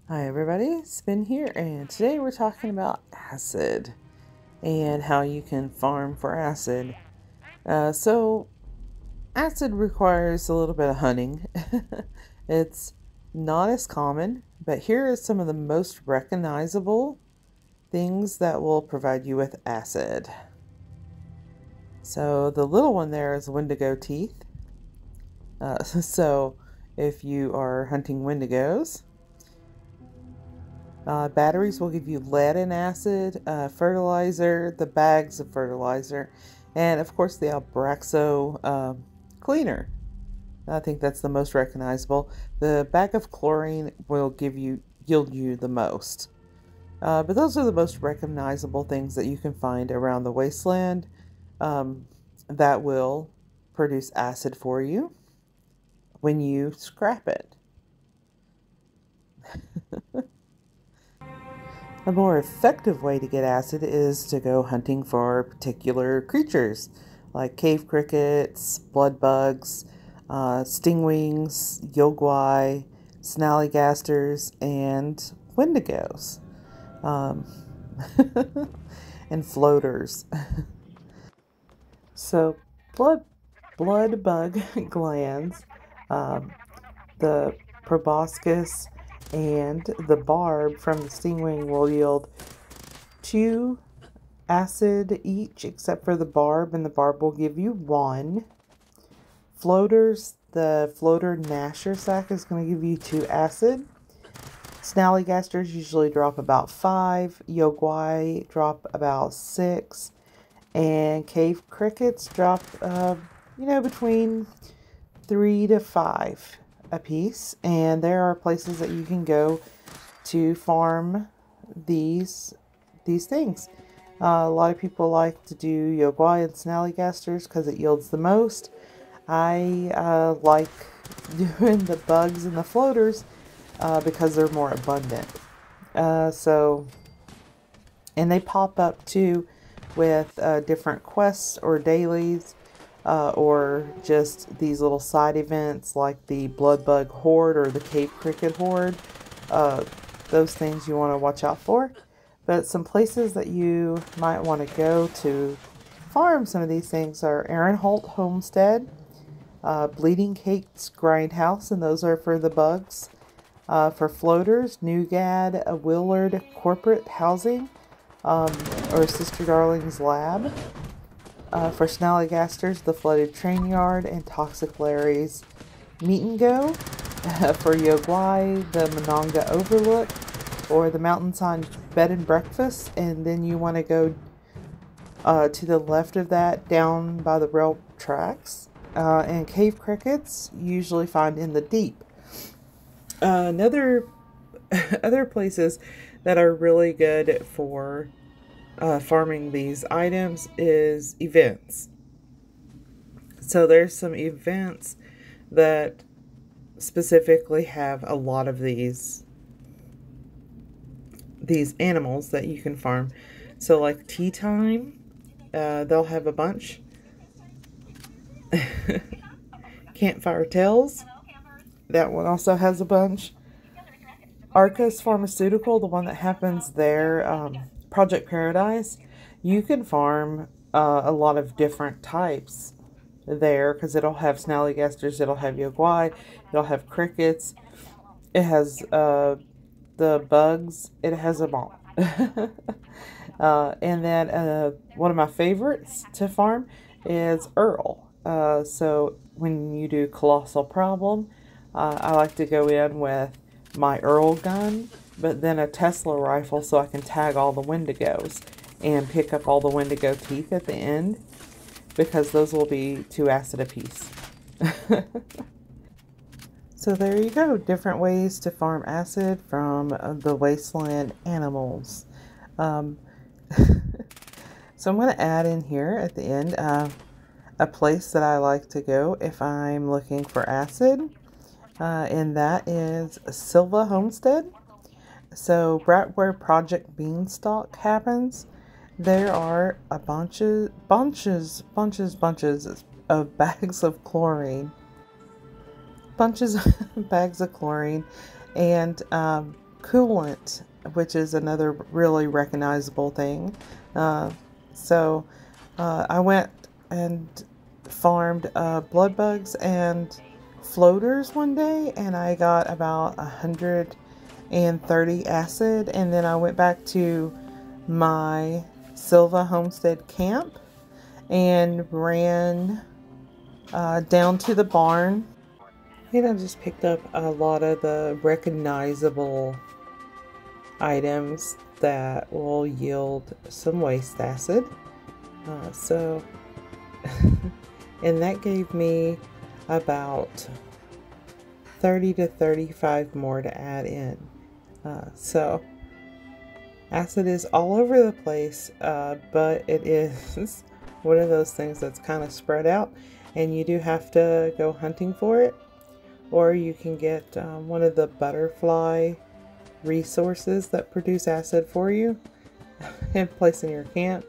Hi everybody, Spin here, and today we're talking about acid and how you can farm for acid. So acid requires a little bit of hunting. It's not as common, but here is some of the most recognizable things that will provide you with acid. So the little one there is Wendigo teeth. So if you are hunting Wendigos, batteries will give you lead and acid, fertilizer, the bags of fertilizer, and of course the Drac Solo cleaner. I think that's the most recognizable. The bag of chlorine will yield you the most. But those are the most recognizable things that you can find around the wasteland that will produce acid for you when you scrap it. A more effective way to get acid is to go hunting for particular creatures like cave crickets, blood bugs, stingwings, yogwai, snallygasters, and wendigos, and floaters. So blood bug glands, the proboscis, and the barb from the stingwing will yield 2 acid each, except for the barb, and the barb will give you 1. Floaters, the floater gnasher sac is going to give you 2 acid. Snallygasters usually drop about 5. Yogwai drop about 6. And cave crickets drop, between 3 to 5 a piece. And there are places that you can go to farm these things. A lot of people like to do yogwai and snallygasters because it yields the most. I like doing the bugs and the floaters because they're more abundant. And they pop up too with different quests or dailies, or just these little side events like the blood bug horde or the cave cricket horde. Those things you want to watch out for. But some places that you might want to go to farm some of these things are Aaron Holt Homestead, Bleeding Cake's Grindhouse, and those are for the bugs. For floaters, Newgad, Willard Corporate Housing, or Sister Darling's Lab. For snallygasters, the Flooded Train Yard, and Toxic Larry's Meet and Go. For yogwai, the Monongah Overlook, or the Mountainside Bed and Breakfast. And then you want to go to the left of that, down by the rail tracks. And cave crickets, usually found in the deep. Other places that are really good for farming these items is events. So there's some events that specifically have a lot of these animals that you can farm. So like tea time, they'll have a bunch. Campfire Tales, that one also has a bunch. Arcus Pharmaceutical, the one that happens there, Project Paradise, you can farm a lot of different types there because it'll have snallygasters, it'll have yogwai, it'll have crickets, it has the bugs, it has them all. And then one of my favorites to farm is Earl. So when you do Colossal Problem, I like to go in with my Earl gun, but then a Tesla rifle so I can tag all the Wendigos and pick up all the Wendigo teeth at the end, because those will be 2 acid apiece. So there you go, different ways to farm acid from the wasteland animals. So I'm going to add in here at the end a place that I like to go if I'm looking for acid, and that is Silva Homestead. So right where Project Beanstalk happens, there are a bunches of bags of chlorine. Bunches of bags of chlorine, and coolant, which is another really recognizable thing. So I went and farmed blood bugs and floaters one day, and I got about 130 acid, and then I went back to my Silva Homestead camp and ran down to the barn, and I just picked up a lot of the recognizable items that will yield some waste acid. And that gave me about 30 to 35 more to add in. So acid is all over the place, but it is one of those things that's kind of spread out, and you do have to go hunting for it, or you can get one of the butterfly resources that produce acid for you and place in your camp.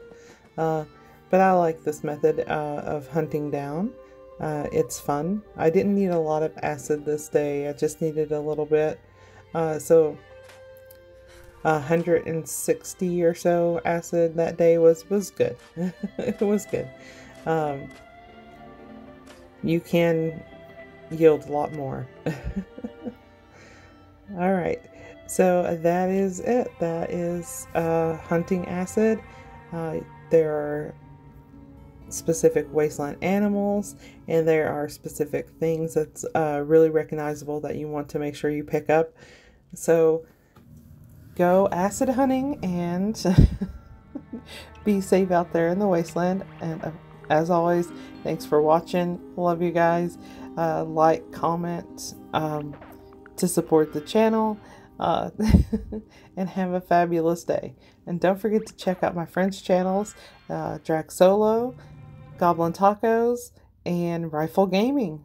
But I like this method of hunting down. It's fun. I didn't need a lot of acid this day. I just needed a little bit. So 160 or so acid that day was good. It was good. You can yield a lot more. All right. So that is it. That is hunting acid. There are specific wasteland animals, and there are specific things that's really recognizable that you want to make sure you pick up. So go acid hunting and be safe out there in the wasteland. And as always, thanks for watching. Love you guys. Like, comment to support the channel. And have a fabulous day. And don't forget to check out my friends' channels, Drac Solo, Goblin Tacos, and RifleGaming.